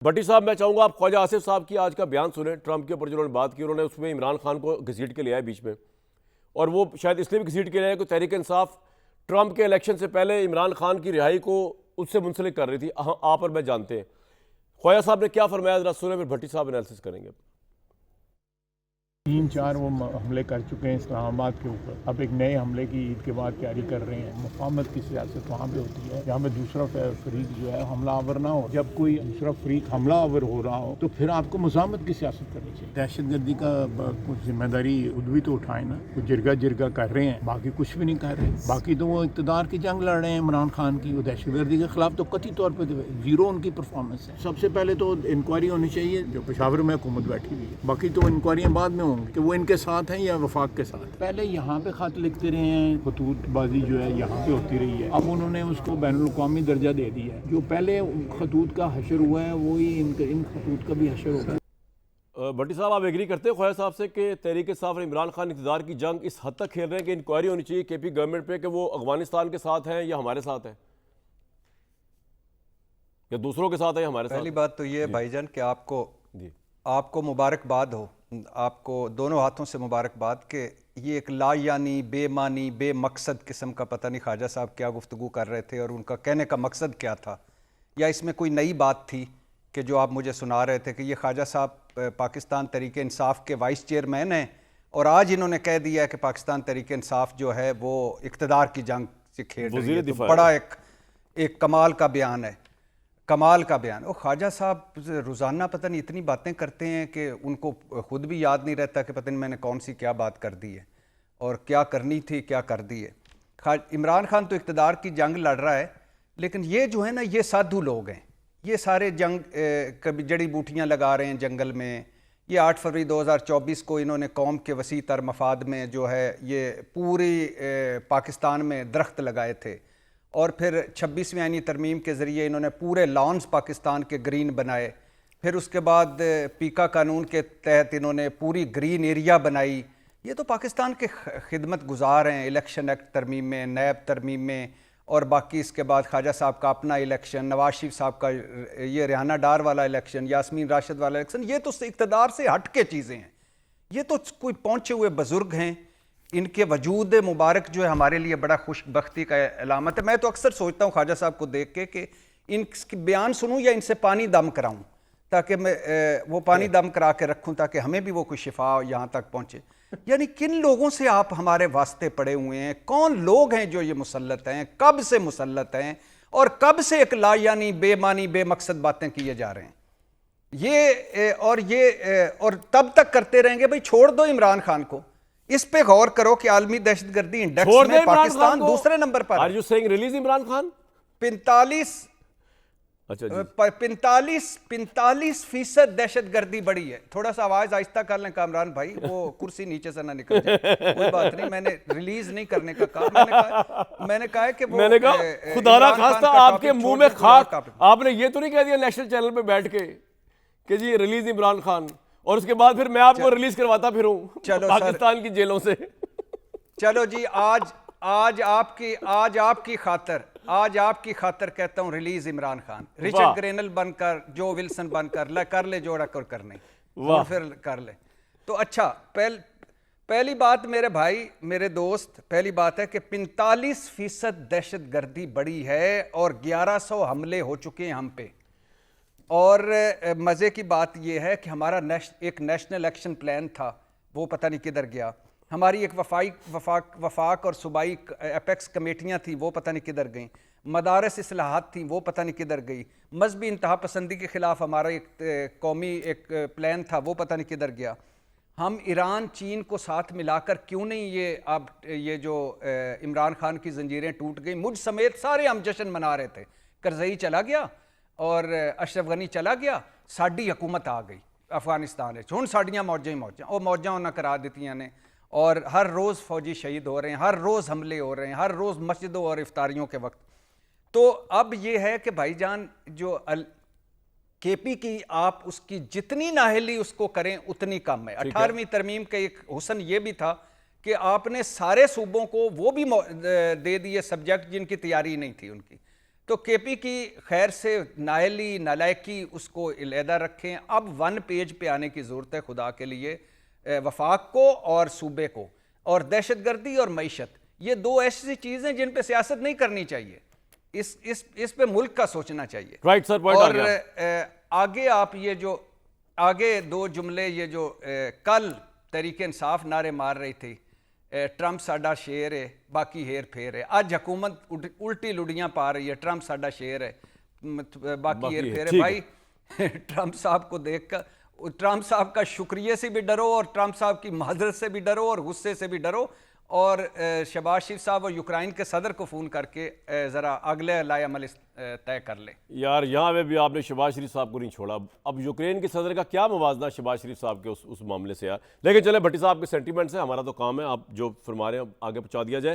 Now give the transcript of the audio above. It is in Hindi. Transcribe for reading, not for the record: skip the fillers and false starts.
भट्टी साहब, मैं चाहूंगा आप ख्वाजा आसिफ साहब की आज का बयान सुने। ट्रंप के ऊपर जिन्होंने बात की, उन्होंने उसमें इमरान खान को घसीट के लिया है बीच में, और वो शायद इसलिए भी घसीट के लिया है कि तहरीक इंसाफ ट्रंप के इलेक्शन से पहले इमरान खान की रिहाई को उससे मुंसलिक कर रही थी। आप और मैं जानते हैं ख्वाजा साहब ने क्या फरमाया, जरा सुने, फिर भट्टी साहब एनालिसिस करेंगे। 3-4 वो हमले कर चुके हैं इस्लामाबाद के ऊपर। अब एक नए हमले की ईद के बाद तैयारी कर रहे हैं। मुफाहमत की सियासत वहाँ पे होती है जहाँ पे दूसरा फरीक जो है हमलावर ना हो। जब कोई दूसरा फरीक हमलावर हो रहा हो तो फिर आपको मुफाहमत की सियासत करनी चाहिए। दहशतगर्दी का कुछ जिम्मेदारी खुद भी तो उठाए ना। कुछ जिरगा कर रहे हैं, बाकी कुछ भी नहीं कर रहे। बाकी तो वो इक़्तिदार की जंग लड़ रहे हैं इमरान खान की। वो दहशतगर्दी के खिलाफ तो कतई तौर पर जीरो उनकी परफॉर्मेंस है। सबसे पहले तो इंक्वायरी होनी चाहिए जो पेशावर में हुकूमत बैठी हुई है। बाकी तो इंक्वायरियाँ बाद में होंगी कि वो इनके साथ हैं या वफाक के साथ। पहले यहाँ पे खत लिखते रहे हैं, खतूतबाजी जो है यहाँ पे होती रही है। अब उन्होंने उसको बैनुल अक़वामी दर्जा दे दिया है। जो पहले खतूत का हशर हुआ है वही इन खतूत का भी हशर होगा। भट्टी साहब, आप एग्री करते हैं ख्वाजा साहब से कि तहरीक इंसाफ और इमरान खान इक़्तिदार की जंग इस हद तक खेल रहे हैं कि इंक्वायरी होनी चाहिए केपी गवर्नमेंट पे कि वो अफगानिस्तान के साथ हैं या हमारे साथ हैं, या दूसरों के साथ है या हमारे साथ? पहली बात तो ये भाईजान कि आपको मुबारकबाद हो, आपको दोनों हाथों से मुबारकबाद कि ये एक लायानी, बेमानी, बेमकसद किस्म का, पता नहीं ख्वाजा साहब क्या गुफ्तगू कर रहे थे और उनका कहने का मकसद क्या था, या इसमें कोई नई बात थी कि जो आप मुझे सुना रहे थे कि ये ख्वाजा साहब पाकिस्तान तहरीक इंसाफ के वाइस चेयरमैन हैं और आज इन्होंने कह दिया है कि पाकिस्तान तहरीक इंसाफ जो है वो इक़्तिदार की जंग से खेल रही है। तो बड़ा एक कमाल का बयान है, कमाल का बयान। और ख्वाजा साहब रोज़ाना पता नहीं इतनी बातें करते हैं कि उनको खुद भी याद नहीं रहता कि पता नहीं मैंने कौन सी क्या बात कर दी है और क्या करनी थी क्या कर दी है। इमरान खान तो इक़्तिदार की जंग लड़ रहा है, लेकिन ये जो है ना, ये साधु लोग हैं। ये सारे जंग कभी जड़ी बूटियाँ लगा रहे हैं जंगल में। ये 8 फरवरी 2024 को इन्होंने कौम के वसी तर मफाद में जो है ये पूरी पाकिस्तान में दरख्त लगाए थे, और फिर 26वीं आईनी तरमीम के ज़रिए इन्होंने पूरे लॉन्स पाकिस्तान के ग्रीन बनाए। फिर उसके बाद पीका कानून के तहत इन्होंने पूरी ग्रीन एरिया बनाई। ये तो पाकिस्तान के खिदमत गुजार हैं इलेक्शन एक्ट तरमीम में, नैब तरमीम में, और बाकी इसके बाद ख्वाजा साहब का अपना इलेक्शन, नवाज शरीफ साहब का ये रिहाना डार वाला इलेक्शन, यास्मीन राशिद वाला इलेक्शन। ये तो इक़्तिदार से हट के चीज़ें हैं। ये तो कोई पहुँचे हुए बुज़ुर्ग हैं, इनके वजूद मुबारक जो है हमारे लिए बड़ा खुशबख्ती का अलामत है। मैं तो अक्सर सोचता हूँ ख्वाजा साहब को देख के कि इनके बयान सुनूँ या इनसे पानी दम कराऊँ, ताकि मैं वो पानी दम करा के रखूँ ताकि हमें भी वो कोई शिफा यहाँ तक पहुँचे। यानी किन लोगों से आप हमारे वास्ते पड़े हुए हैं? कौन लोग हैं जो ये मुसल्लत हैं? कब से मुसल्लत हैं? और कब से एक लायानी, बेमानी, बेमकसद बातें किए जा रहे हैं? और तब तक करते रहेंगे। भाई छोड़ दो इमरान खान को, इस पे गौर करो कि आलमी दहशतगर्दी इंडेक्स में पाकिस्तान दूसरे नंबर पर। Are you saying release Imran Khan? 45% दहशतगर्दी बढ़ी है। थोड़ा सा आवाज आहिस्ता कर लें कामरान भाई, वो कुर्सी नीचे से ना निकल जाए। कोई बात नहीं, मैंने रिलीज नहीं करने का कहा। मैंने कहा कि मैंने कहा खुदारा खास्ता आपके मुंह में खाक, आपने ये तो नहीं कह दिया नेशनल चैनल पे बैठ के कि जी रिलीज इमरान खान, और उसके बाद फिर मैं आपको रिलीज करवाता फिरूं पाकिस्तान की जेलों से। चलो जी, आज आपकी खातर कहता हूं release Imran Khan. Richard granal बनकर, जो विल्सन बनकर, कर ले जोड़ा कर करने, और फिर कर ले तो अच्छा। पहली बात मेरे भाई, मेरे दोस्त, पहली बात है कि 45% दहशतगर्दी बढ़ी है और 1100 हमले हो चुके हैं हम पे। और मज़े की बात यह है कि हमारा एक नेशनल एक्शन प्लान था, वो पता नहीं किधर गया। हमारी एक वफाक और सूबाई एपेक्स कमेटियाँ थी, वो पता नहीं किधर गई। मदारस इस्लाहात थी, वो पता नहीं किधर गई। मजहबी इंतहा पसंदी के ख़िलाफ़ हमारा एक कौमी एक प्लान था, वो पता नहीं किधर गया। हम ईरान, चीन को साथ मिलाकर क्यों नहीं ये जो इमरान खान की जंजीरें टूट गई, मुझ समेत सारे हम जश्न मना रहे थे। करज़ई चला गया और अशरफ गनी चला गया, साड़ी हुकूमत आ गई अफगानिस्तान में। हुण साड़ियाँ मौजां ही मौजां, वो मौजां उन्हें करा दित्तियां ने, और हर रोज़ फौजी शहीद हो रहे हैं, हर रोज़ हमले हो रहे हैं, हर रोज़ मस्जिदों और इफ्तारियों के वक्त। तो अब ये है कि भाईजान जो केपी की आप उसकी जितनी नाहली उसको करें उतनी कम है। 18वीं तरमीम का एक हुसन ये भी था कि आपने सारे सूबों को वो भी दे दिए सब्जेक्ट जिनकी तैयारी नहीं थी उनकी। तो केपी की खैर से नायली नालायकी उसको अलहदा रखें। अब वन पेज पे आने की ज़रूरत है खुदा के लिए, वफाक को और सूबे को। और दहशतगर्दी और मईशत, ये दो ऐसी चीज़ें हैं जिन पे सियासत नहीं करनी चाहिए, इस पे मुल्क का सोचना चाहिए। राइट सर, पॉइंट आ और गया। आगे आप ये जो आगे दो जुमले, ये जो कल तहरीक इंसाफ नारे मार रही थी, ट्रंप साडा शेर है बाकी हेर फेर है, आज हुकूमत उल्टी लुड़ियां पा रही है, ट्रंप साडा शेर है बाकी हेर फेर है। ठीक भाई ट्रंप साहब को देखकर ट्रंप साहब का शुक्रिया से भी डरो और ट्रंप साहब की महाजरत से भी डरो और गुस्से से भी डरो, और शहबाज शरीफ साहब और यूक्रेन के सदर को फ़ोन करके ज़रा अगले लाएअमल तय कर ले। यार यहाँ पे भी आपने शहबाज शरीफ साहब को नहीं छोड़ा। अब यूक्रेन के सदर का क्या मुवाजना शहबाज शरीफ साहब के उस मामले से यार। लेकिन चले भट्टी साहब के सेंटीमेंट्स है, हमारा तो काम है, आप जो फरमा रहे हैं आगे पहुँचा दिया जाए।